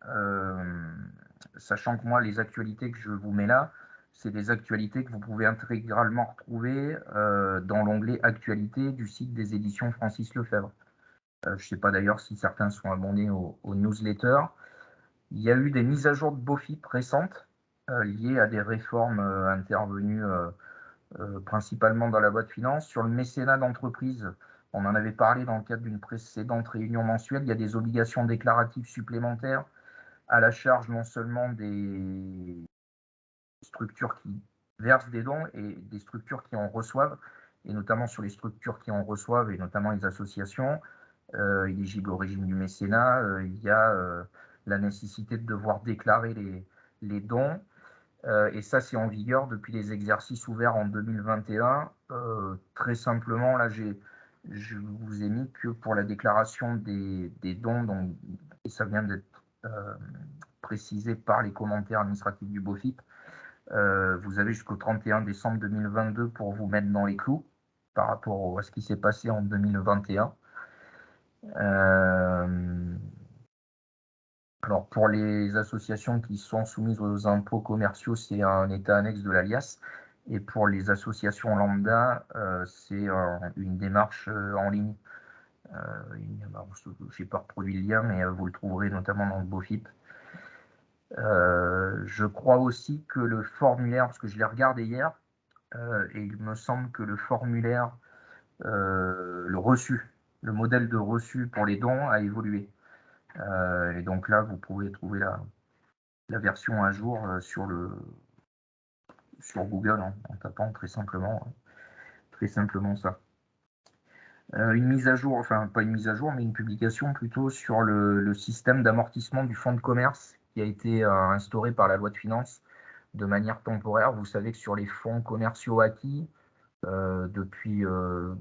Sachant que moi, les actualités que je vous mets là, c'est des actualités que vous pouvez intégralement retrouver dans l'onglet Actualités du site des éditions Francis Lefebvre. Je ne sais pas d'ailleurs si certains sont abonnés aux newsletters. Il y a eu des mises à jour de BOFIP récentes liées à des réformes intervenues principalement dans la loi de finances. Sur le mécénat d'entreprise, on en avait parlé dans le cadre d'une précédente réunion mensuelle. Il y a des obligations déclaratives supplémentaires à la charge non seulement des structures qui versent des dons et des structures qui en reçoivent, et notamment sur les structures qui en reçoivent, et notamment les associations éligibles au régime du mécénat, il y a la nécessité de devoir déclarer les dons. Et ça, c'est en vigueur depuis les exercices ouverts en 2021. Très simplement, là, je vous ai mis que pour la déclaration des dons, donc, et ça vient d'être précisé par les commentaires administratifs du BOFIP, vous avez jusqu'au 31 décembre 2022 pour vous mettre dans les clous par rapport à ce qui s'est passé en 2021. Alors pour les associations qui sont soumises aux impôts commerciaux, c'est un état annexe de l'alias. Et pour les associations lambda, c'est une démarche en ligne. Je n'ai pas reproduit le lien, mais vous le trouverez notamment dans le BOFIP. Je crois aussi que le formulaire, parce que je l'ai regardé hier, et il me semble que le formulaire, le reçu, le modèle de reçu pour les dons a évolué. Et donc là, vous pouvez trouver la version à jour sur Google en tapant très simplement ça. Une mise à jour, enfin pas une mise à jour, mais une publication plutôt sur le système d'amortissement du fonds de commerce qui a été instauré par la loi de finances de manière temporaire. Vous savez que sur les fonds commerciaux acquis, depuis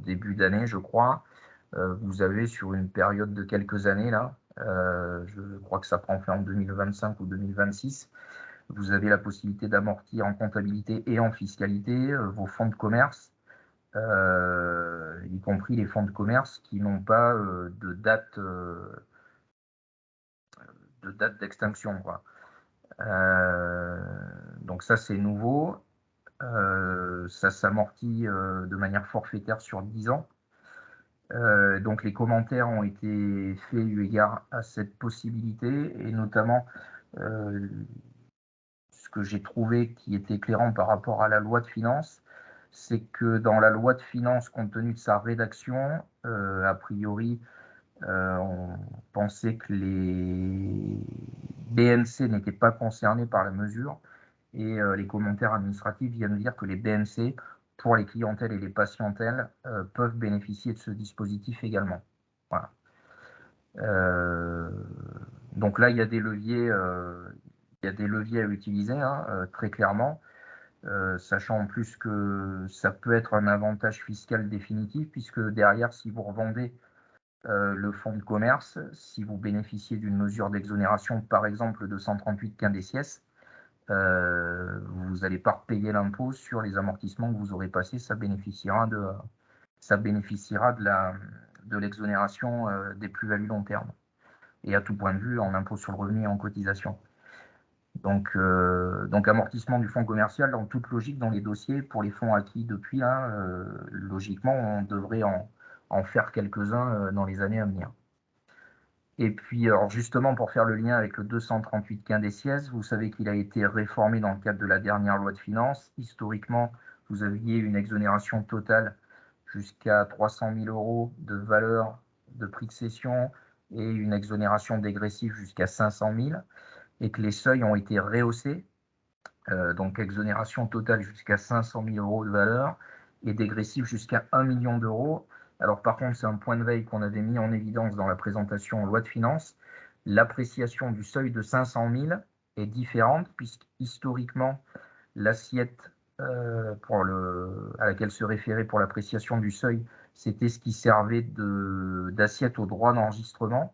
début d'année, je crois, vous avez sur une période de quelques années, là, je crois que ça prend fin en 2025 ou 2026, vous avez la possibilité d'amortir en comptabilité et en fiscalité vos fonds de commerce, y compris les fonds de commerce qui n'ont pas de date d'extinction, quoi. Donc ça, c'est nouveau. Ça s'amortit de manière forfaitaire sur 10 ans. Donc les commentaires ont été faits eu égard à cette possibilité, et notamment ce que j'ai trouvé qui était éclairant par rapport à la loi de finances, c'est que dans la loi de finances, compte tenu de sa rédaction, a priori, on pensait que les BNC n'étaient pas concernés par la mesure, et les commentaires administratifs viennent dire que les BNC, pour les clientèles et les patientèles, peuvent bénéficier de ce dispositif également. Voilà. Donc là, il y a des leviers à utiliser, très clairement, sachant en plus que ça peut être un avantage fiscal définitif, puisque derrière, si vous revendez le fonds de commerce, si vous bénéficiez d'une mesure d'exonération, par exemple de 138 quindecies, vous n'allez pas payer l'impôt sur les amortissements que vous aurez passés, ça bénéficiera de l'exonération des plus-values long terme, et à tout point de vue en impôt sur le revenu et en cotisation. Donc amortissement du fonds commercial, dans toute logique, dans les dossiers pour les fonds acquis depuis là, logiquement, on devrait en faire quelques-uns dans les années à venir. Et puis, alors justement, pour faire le lien avec le 238 quindecies, vous savez qu'il a été réformé dans le cadre de la dernière loi de finances. Historiquement, vous aviez une exonération totale jusqu'à 300 000 € de valeur de prix de cession et une exonération dégressive jusqu'à 500 000, et que les seuils ont été rehaussés. Donc, exonération totale jusqu'à 500 000 € de valeur et dégressive jusqu'à 1 million d'euros. Alors par contre, c'est un point de veille qu'on avait mis en évidence dans la présentation en loi de finances. L'appréciation du seuil de 500 000 est différente, puisque historiquement, l'assiette à laquelle se référait pour l'appréciation du seuil, c'était ce qui servait d'assiette au droit d'enregistrement.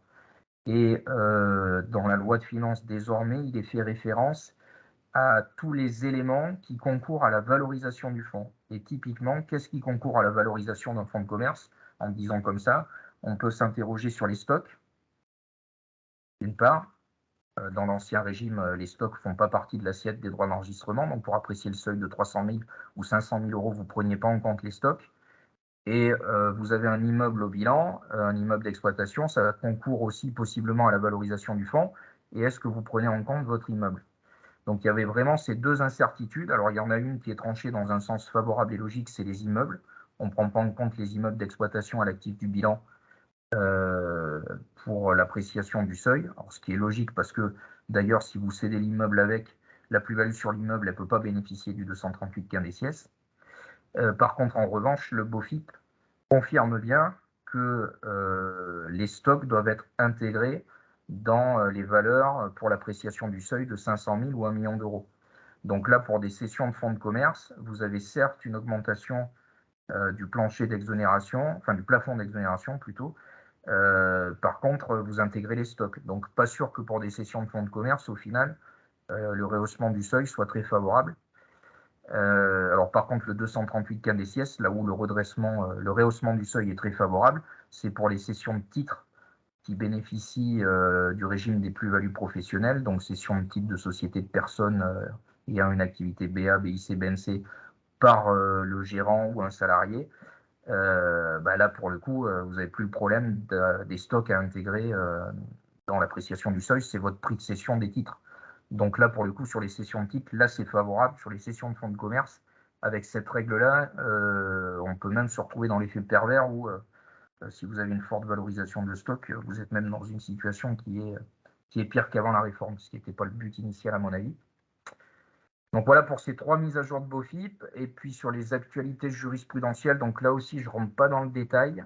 Et dans la loi de finances, désormais, il est fait référence à tous les éléments qui concourent à la valorisation du fonds. Et typiquement, qu'est-ce qui concourt à la valorisation d'un fonds de commerce? En disant comme ça, on peut s'interroger sur les stocks, d'une part. Dans l'ancien régime, les stocks ne font pas partie de l'assiette des droits d'enregistrement. Donc, pour apprécier le seuil de 300 000 ou 500 000 euros, vous ne preniez pas en compte les stocks. Et vous avez un immeuble au bilan, un immeuble d'exploitation, ça concourt aussi possiblement à la valorisation du fonds. Et est-ce que vous prenez en compte votre immeuble? Donc, il y avait vraiment ces deux incertitudes. Alors, il y en a une qui est tranchée dans un sens favorable et logique, c'est les immeubles. On ne prend pas en compte les immeubles d'exploitation à l'actif du bilan pour l'appréciation du seuil. Alors, ce qui est logique parce que d'ailleurs, si vous cédez l'immeuble avec, la plus-value sur l'immeuble, elle ne peut pas bénéficier du 238 quin des sièges. Par contre, en revanche, le BOFIP confirme bien que les stocks doivent être intégrés dans les valeurs pour l'appréciation du seuil de 500 000 ou 1 million d'euros. Donc là, pour des cessions de fonds de commerce, vous avez certes une augmentation du plancher d'exonération, enfin du plafond d'exonération plutôt. Par contre, vous intégrez les stocks. Donc, pas sûr que pour des cessions de fonds de commerce, au final, le rehaussement du seuil soit très favorable. Alors, par contre, le 238 quin des sièges, là où le rehaussement du seuil est très favorable, c'est pour les cessions de titres qui bénéficient du régime des plus-values professionnelles, donc cession de titres de sociétés de personnes ayant une activité BA, BIC, BNC par le gérant ou un salarié. Là, pour le coup, vous n'avez plus le problème des stocks à intégrer dans l'appréciation du seuil, c'est votre prix de cession des titres. Donc là, pour le coup, sur les cessions de titres, là, c'est favorable. Sur les cessions de fonds de commerce, avec cette règle-là, on peut même se retrouver dans l'effet pervers où, si vous avez une forte valorisation de stock, vous êtes même dans une situation qui est pire qu'avant la réforme, ce qui n'était pas le but initial à mon avis. Donc voilà pour ces 3 mises à jour de BOFIP. Et puis sur les actualités jurisprudentielles, donc là aussi, je ne rentre pas dans le détail.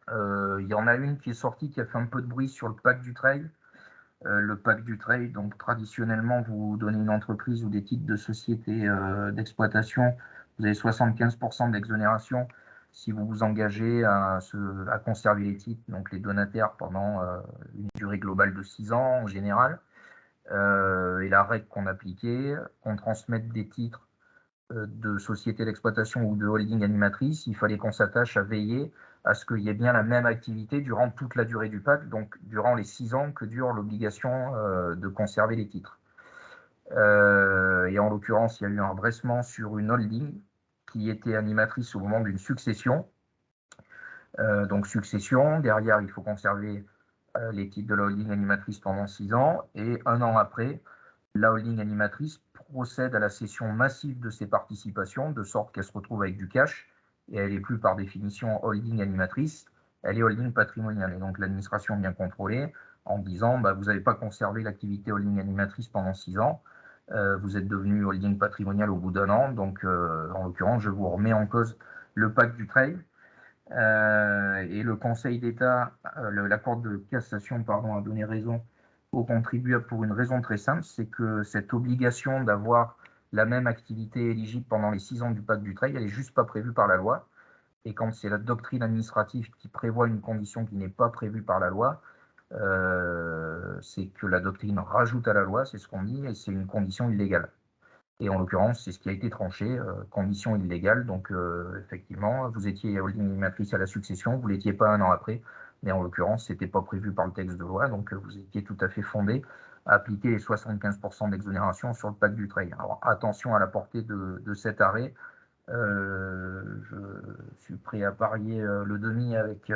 Il y en a une qui est sortie, qui a fait un peu de bruit sur le pacte du trade. Le pacte du trade, donc traditionnellement, vous donnez une entreprise ou des titres de société d'exploitation, vous avez 75% d'exonération si vous vous engagez à conserver les titres, donc les donataires, pendant une durée globale de 6 ans en général. Et la règle qu'on appliquait, qu'on transmette des titres de société d'exploitation ou de holding animatrice, il fallait qu'on s'attache à veiller à ce qu'il y ait bien la même activité durant toute la durée du pacte, donc durant les 6 ans que dure l'obligation de conserver les titres. Et en l'occurrence, il y a eu un redressement sur une holding qui était animatrice au moment d'une succession. Donc succession, derrière, il faut conserver les titres de la holding animatrice pendant 6 ans, et 1 an après, la holding animatrice procède à la cession massive de ses participations, de sorte qu'elle se retrouve avec du cash, et elle n'est plus par définition holding animatrice, elle est holding patrimoniale. Et donc l'administration vient contrôler en disant vous n'avez pas conservé l'activité holding animatrice pendant 6 ans, vous êtes devenu holding patrimonial au bout d'1 an, donc en l'occurrence, je vous remets en cause le pacte du trade. Et le Conseil d'État, la Cour de cassation, a donné raison aux contribuables pour une raison très simple, c'est que cette obligation d'avoir la même activité éligible pendant les 6 ans du pacte du trade, elle n'est juste pas prévue par la loi. Et quand c'est la doctrine administrative qui prévoit une condition qui n'est pas prévue par la loi, c'est que la doctrine rajoute à la loi, c'est ce qu'on dit, et c'est une condition illégale. Et en l'occurrence, c'est ce qui a été tranché, condition illégale. Donc, effectivement, vous étiez holding animatrice à la succession, vous ne l'étiez pas 1 an après, mais en l'occurrence, ce n'était pas prévu par le texte de loi, donc vous étiez tout à fait fondé à appliquer les 75% d'exonération sur le pacte du trade. Alors, attention à la portée de cet arrêt. Je suis prêt à parier le demi avec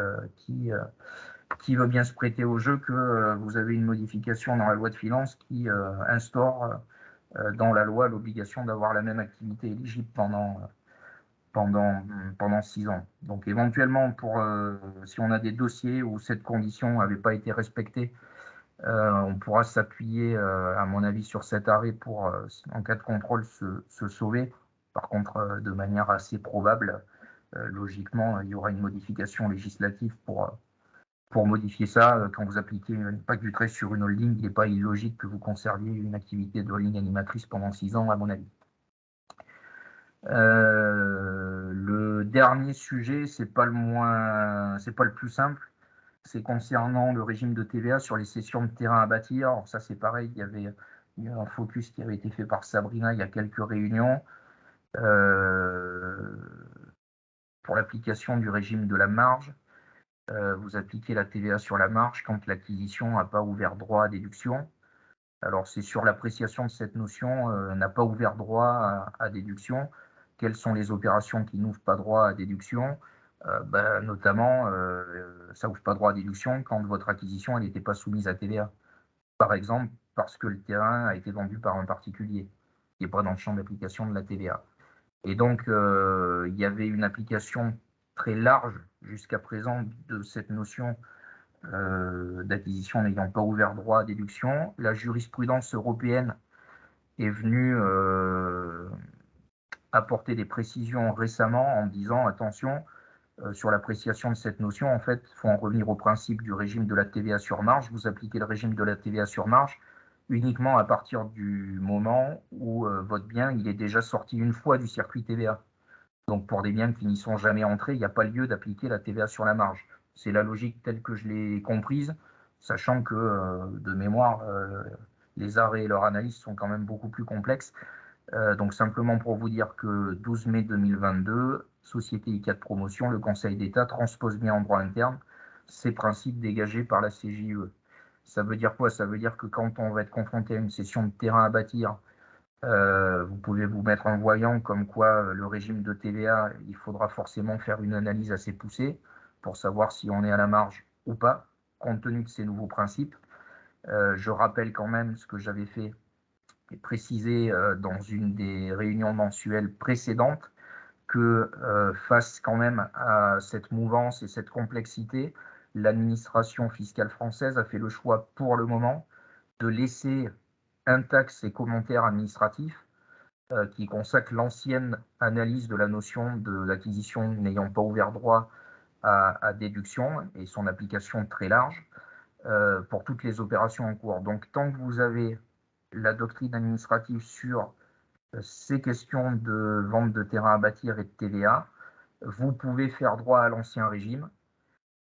qui veut bien se prêter au jeu que vous avez une modification dans la loi de finances qui instaure dans la loi l'obligation d'avoir la même activité éligible pendant 6 ans. Donc éventuellement, si on a des dossiers où cette condition n'avait pas été respectée, on pourra s'appuyer, à mon avis, sur cet arrêt pour, en cas de contrôle, se sauver. Par contre, de manière assez probable, logiquement, il y aura une modification législative pour modifier ça. Quand vous appliquez une pacte du trade sur une holding, il n'est pas illogique que vous conserviez une activité de holding animatrice pendant 6 ans, à mon avis. Le dernier sujet, c'est pas le plus simple. C'est concernant le régime de TVA sur les cessions de terrain à bâtir. Alors ça, c'est pareil, il y avait un focus qui avait été fait par Sabrina il y a quelques réunions. Pour l'application du régime de la marge, vous appliquez la TVA sur la marge quand l'acquisition n'a pas ouvert droit à déduction. Alors, c'est sur l'appréciation de cette notion, n'a pas ouvert droit à déduction. Quelles sont les opérations qui n'ouvrent pas droit à déduction? Notamment, ça n'ouvre pas droit à déduction quand votre acquisition n'était pas soumise à TVA. Par exemple, parce que le terrain a été vendu par un particulier, qui n'est pas dans le champ d'application de la TVA. Et donc, il y avait une application très large jusqu'à présent de cette notion d'acquisition n'ayant pas ouvert droit à déduction. La jurisprudence européenne est venue apporter des précisions récemment en disant attention, sur l'appréciation de cette notion, en fait, il faut en revenir au principe du régime de la TVA sur marge. Vous appliquez le régime de la TVA sur marge uniquement à partir du moment où votre bien il est déjà sorti une fois du circuit TVA. Donc pour des biens qui n'y sont jamais entrés, il n'y a pas lieu d'appliquer la TVA sur la marge. C'est la logique telle que je l'ai comprise, sachant que de mémoire, les arrêts et leur analyse sont quand même beaucoup plus complexes. Donc simplement pour vous dire que 12 mai 2022, Société IK de promotion, le Conseil d'État transpose bien en droit interne ces principes dégagés par la CJUE. Ça veut dire quoi? Ça veut dire que quand on va être confronté à une cession de terrain à bâtir, vous pouvez vous mettre en voyant comme quoi le régime de TVA, il faudra forcément faire une analyse assez poussée pour savoir si on est à la marge ou pas, compte tenu de ces nouveaux principes. Je rappelle quand même ce que j'avais fait et précisé dans une des réunions mensuelles précédentes, que face quand même à cette mouvance et cette complexité, l'administration fiscale française a fait le choix pour le moment de laisser intacts ses commentaires administratifs qui consacrent l'ancienne analyse de la notion de l'acquisition n'ayant pas ouvert droit à déduction et son application très large pour toutes les opérations en cours. Donc tant que vous avez la doctrine administrative sur ces questions de vente de terrain à bâtir et de TVA, vous pouvez faire droit à l'ancien régime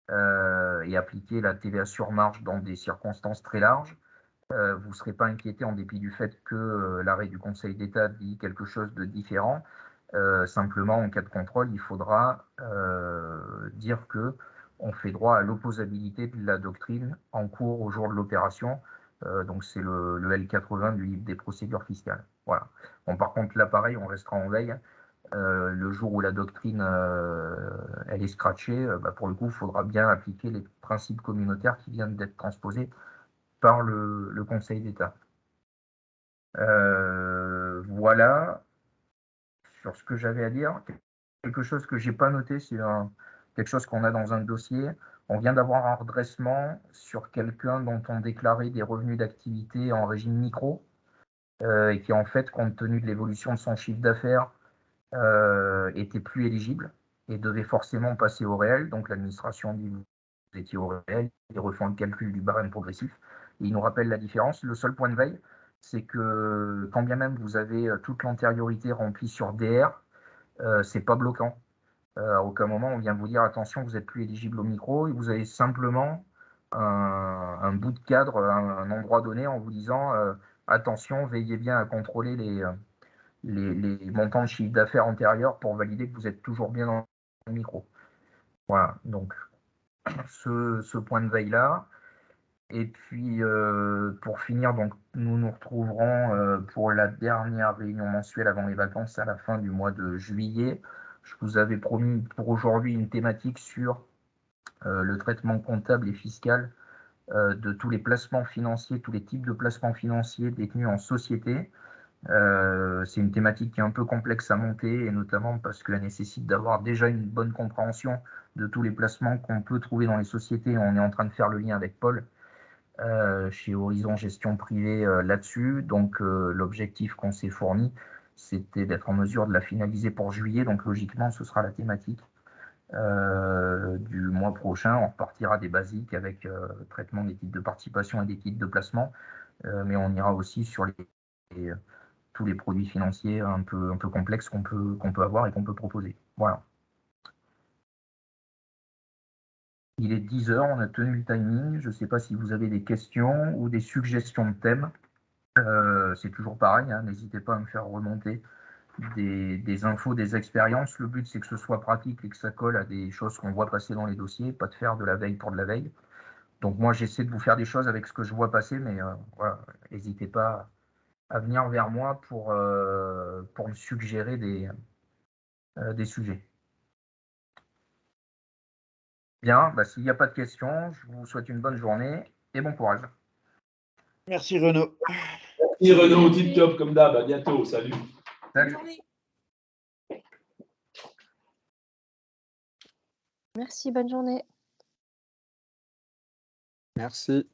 et appliquer la TVA sur marge dans des circonstances très larges. Vous ne serez pas inquiété en dépit du fait que l'arrêt du Conseil d'État dit quelque chose de différent. Simplement, en cas de contrôle, il faudra dire qu'on fait droit à l'opposabilité de la doctrine en cours au jour de l'opération. Donc, c'est le L80 du livre des procédures fiscales. Voilà. Bon, par contre, là, pareil, on restera en veille. Le jour où la doctrine elle est scratchée, pour le coup, il faudra bien appliquer les principes communautaires qui viennent d'être transposés par le Conseil d'État. Voilà sur ce que j'avais à dire. Quelque chose que je n'ai pas noté, c'est quelque chose qu'on a dans un dossier. On vient d'avoir un redressement sur quelqu'un dont on déclarait des revenus d'activité en régime micro et qui, en fait, compte tenu de l'évolution de son chiffre d'affaires, était plus éligible et devait forcément passer au réel. Donc l'administration dit vous étiez au réel, ils refont le calcul du barème progressif et ils nous rappellent la différence. Le seul point de veille, c'est que quand bien même vous avez toute l'antériorité remplie sur DR, c'est pas bloquant. À aucun moment on vient vous dire attention, vous êtes plus éligible au micro et vous avez simplement un bout de cadre, un endroit donné en vous disant attention, veillez bien à contrôler les montants de chiffre d'affaires antérieurs pour valider que vous êtes toujours bien dans le micro. Voilà, donc ce point de veille-là. Et puis, pour finir, donc, nous nous retrouverons pour la dernière réunion mensuelle avant les vacances à la fin du mois de juillet. Je vous avais promis pour aujourd'hui une thématique sur le traitement comptable et fiscal de tous les placements financiers, tous les types de placements financiers détenus en société. C'est une thématique qui est un peu complexe à monter, et notamment parce qu'elle nécessite d'avoir déjà une bonne compréhension de tous les placements qu'on peut trouver dans les sociétés. On est en train de faire le lien avec Paul chez Horizon Gestion Privée là-dessus. Donc l'objectif qu'on s'est fourni, c'était d'être en mesure de la finaliser pour juillet. Donc logiquement, ce sera la thématique du mois prochain. On repartira des basiques avec traitement des titres de participation et des titres de placement, mais on ira aussi sur tous les produits financiers un peu complexes qu'on peut avoir et qu'on peut proposer. Voilà. Il est 10 h, on a tenu le timing. Je ne sais pas si vous avez des questions ou des suggestions de thèmes. C'est toujours pareil, hein, n'hésitez pas à me faire remonter des infos, des expériences. Le but, c'est que ce soit pratique et que ça colle à des choses qu'on voit passer dans les dossiers, pas de faire de la veille pour de la veille. Donc moi, j'essaie de vous faire des choses avec ce que je vois passer, mais voilà, n'hésitez pas à venir vers moi pour me suggérer des sujets. Bien, bah, s'il n'y a pas de questions, je vous souhaite une bonne journée et bon courage. Merci Renaud. Merci Renaud, tip top comme d'hab. À bientôt. Salut. Salut. Bonne journée. Merci, bonne journée. Merci.